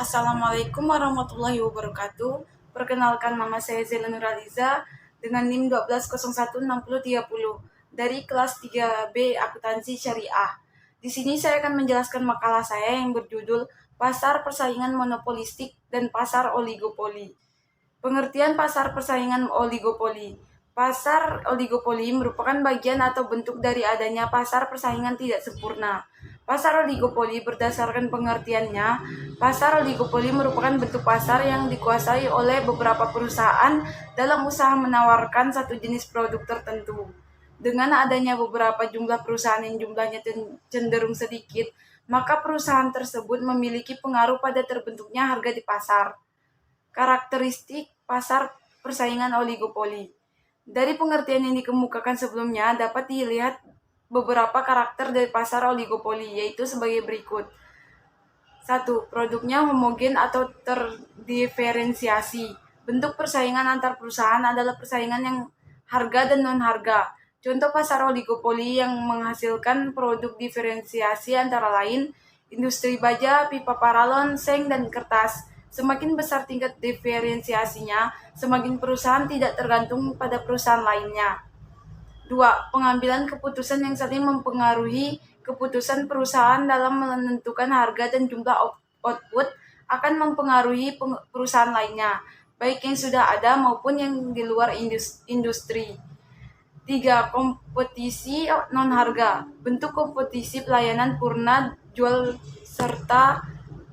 Assalamualaikum warahmatullahi wabarakatuh. Perkenalkan, nama saya Zela Nuraliza dengan NIM 12016030 dari kelas 3B Akuntansi Syariah. Di sini saya akan menjelaskan makalah saya yang berjudul Pasar Persaingan Monopolistik dan Pasar Oligopoli. Pengertian pasar persaingan oligopoli. Pasar oligopoli merupakan bagian atau bentuk dari adanya pasar persaingan tidak sempurna. Pasar oligopoli berdasarkan pengertiannya, pasar oligopoli merupakan bentuk pasar yang dikuasai oleh beberapa perusahaan dalam usaha menawarkan satu jenis produk tertentu. Dengan adanya beberapa jumlah perusahaan yang jumlahnya cenderung sedikit, maka perusahaan tersebut memiliki pengaruh pada terbentuknya harga di pasar. Karakteristik pasar persaingan oligopoli. Dari pengertian yang dikemukakan sebelumnya, dapat dilihat beberapa karakter dari pasar oligopoli, yaitu sebagai berikut. 1. Produknya homogen atau terdiferensiasi. Bentuk persaingan antar perusahaan adalah persaingan yang harga dan non-harga. Contoh pasar oligopoli yang menghasilkan produk diferensiasi antara lain industri baja, pipa paralon, seng, dan kertas. Semakin besar tingkat diferensiasinya, semakin perusahaan tidak tergantung pada perusahaan lainnya. 2. Pengambilan keputusan yang saling mempengaruhi. Keputusan perusahaan dalam menentukan harga dan jumlah output akan mempengaruhi perusahaan lainnya, baik yang sudah ada maupun yang di luar industri. 3. Kompetisi non-harga. Bentuk kompetisi pelayanan purna, jual, serta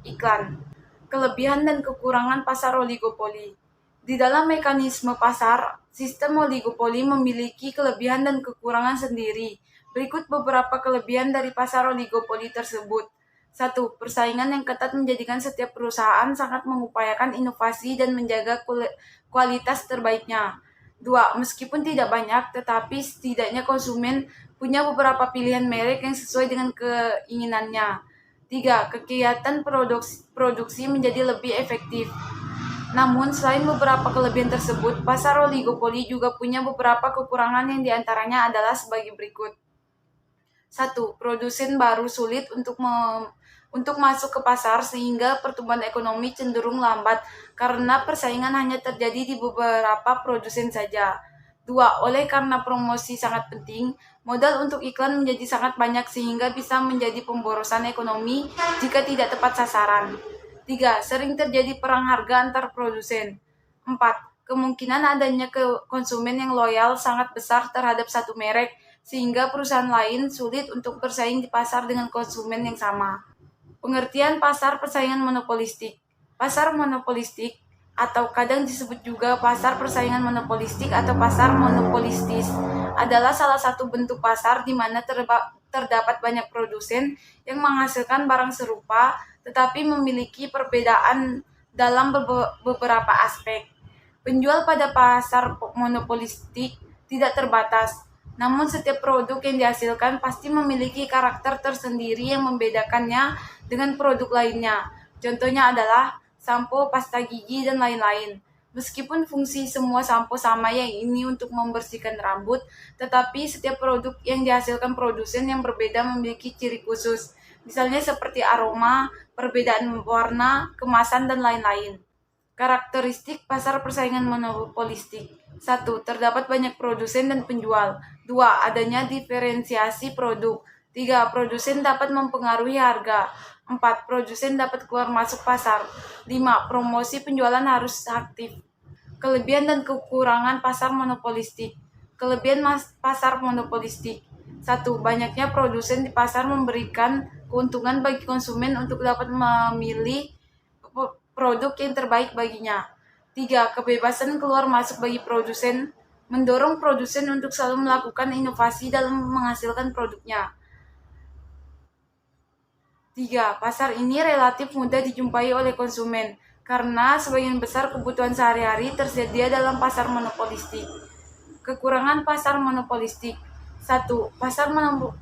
iklan. Kelebihan dan kekurangan pasar oligopoli. Di dalam mekanisme pasar, sistem oligopoli memiliki kelebihan dan kekurangan sendiri. Berikut beberapa kelebihan dari pasar oligopoli tersebut. 1. Persaingan yang ketat menjadikan setiap perusahaan sangat mengupayakan inovasi dan menjaga kualitas terbaiknya. 2. Meskipun tidak banyak, tetapi setidaknya konsumen punya beberapa pilihan merek yang sesuai dengan keinginannya. 3. Kegiatan produksi menjadi lebih efektif. Namun, selain beberapa kelebihan tersebut, pasar oligopoli juga punya beberapa kekurangan yang diantaranya adalah sebagai berikut. 1. Produsen baru sulit untuk masuk ke pasar sehingga pertumbuhan ekonomi cenderung lambat karena persaingan hanya terjadi di beberapa produsen saja. 2. Oleh karena promosi sangat penting, modal untuk iklan menjadi sangat banyak sehingga bisa menjadi pemborosan ekonomi jika tidak tepat sasaran. 3. Sering terjadi perang harga antar produsen. 4. Kemungkinan adanya konsumen yang loyal sangat besar terhadap satu merek sehingga perusahaan lain sulit untuk bersaing di pasar dengan konsumen yang sama. Pengertian pasar persaingan monopolistik. Pasar monopolistik atau kadang disebut juga pasar persaingan monopolistik atau pasar monopolistis adalah salah satu bentuk pasar di mana terdapat banyak produsen yang menghasilkan barang serupa tetapi memiliki perbedaan dalam beberapa aspek. Penjual pada pasar monopolistik tidak terbatas, namun setiap produk yang dihasilkan pasti memiliki karakter tersendiri yang membedakannya dengan produk lainnya. Contohnya adalah sampo, pasta gigi, dan lain-lain. Meskipun fungsi semua sampo sama, yang ini untuk membersihkan rambut, tetapi setiap produk yang dihasilkan produsen yang berbeda memiliki ciri khusus. Misalnya seperti aroma, perbedaan warna, kemasan, dan lain-lain. Karakteristik pasar persaingan monopolistik. 1. Terdapat banyak produsen dan penjual. 2. Adanya diferensiasi produk. 3. Produsen dapat mempengaruhi harga. 4. Produsen dapat keluar masuk pasar. 5. Promosi penjualan harus aktif. Kelebihan dan kekurangan pasar monopolistik. Kelebihan pasar monopolistik. 1. Banyaknya produsen di pasar memberikan keuntungan bagi konsumen untuk dapat memilih produk yang terbaik baginya. 3. Kebebasan keluar masuk bagi produsen mendorong produsen untuk selalu melakukan inovasi dalam menghasilkan produknya. 3. Pasar ini relatif mudah dijumpai oleh konsumen karena sebagian besar kebutuhan sehari-hari tersedia dalam pasar monopolistik. Kekurangan pasar monopolistik. 1. Pasar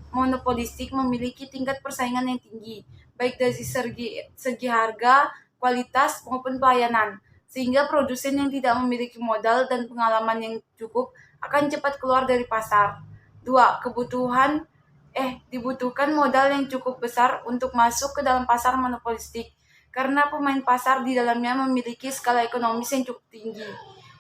monopolistik memiliki tingkat persaingan yang tinggi, baik dari segi harga, kualitas, maupun pelayanan, sehingga produsen yang tidak memiliki modal dan pengalaman yang cukup akan cepat keluar dari pasar. 2. Dibutuhkan modal yang cukup besar untuk masuk ke dalam pasar monopolistik karena pemain pasar di dalamnya memiliki skala ekonomis yang cukup tinggi.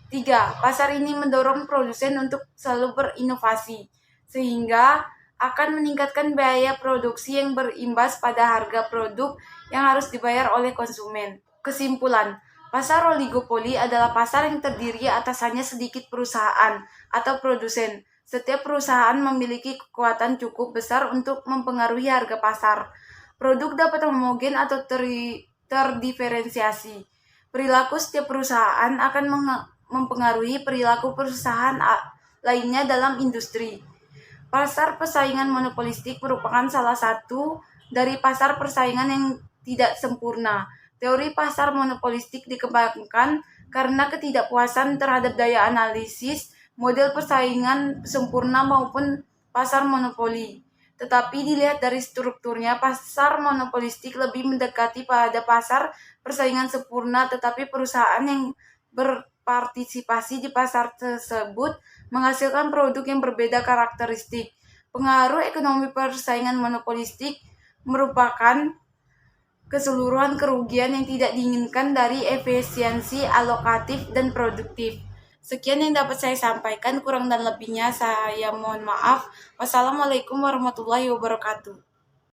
3. Pasar ini mendorong produsen untuk selalu berinovasi, sehingga akan meningkatkan biaya produksi yang berimbas pada harga produk yang harus dibayar oleh konsumen. Kesimpulan, pasar oligopoli adalah pasar yang terdiri atas hanya sedikit perusahaan atau produsen. Setiap perusahaan memiliki kekuatan cukup besar untuk mempengaruhi harga pasar. Produk dapat homogen atau terdiferensiasi. Perilaku setiap perusahaan akan mempengaruhi perilaku perusahaan lainnya dalam industri. Pasar persaingan monopolistik merupakan salah satu dari pasar persaingan yang tidak sempurna. Teori pasar monopolistik dikembangkan karena ketidakpuasan terhadap daya analisis model persaingan sempurna maupun pasar monopoli. Tetapi dilihat dari strukturnya, pasar monopolistik lebih mendekati pada pasar persaingan sempurna, tetapi perusahaan yang berpartisipasi di pasar tersebut menghasilkan produk yang berbeda karakteristik. Pengaruh ekonomi persaingan monopolistik merupakan keseluruhan kerugian yang tidak diinginkan dari efisiensi alokatif dan produktif. Sekian yang dapat saya sampaikan, kurang dan lebihnya saya mohon maaf. Wassalamualaikum warahmatullahi wabarakatuh.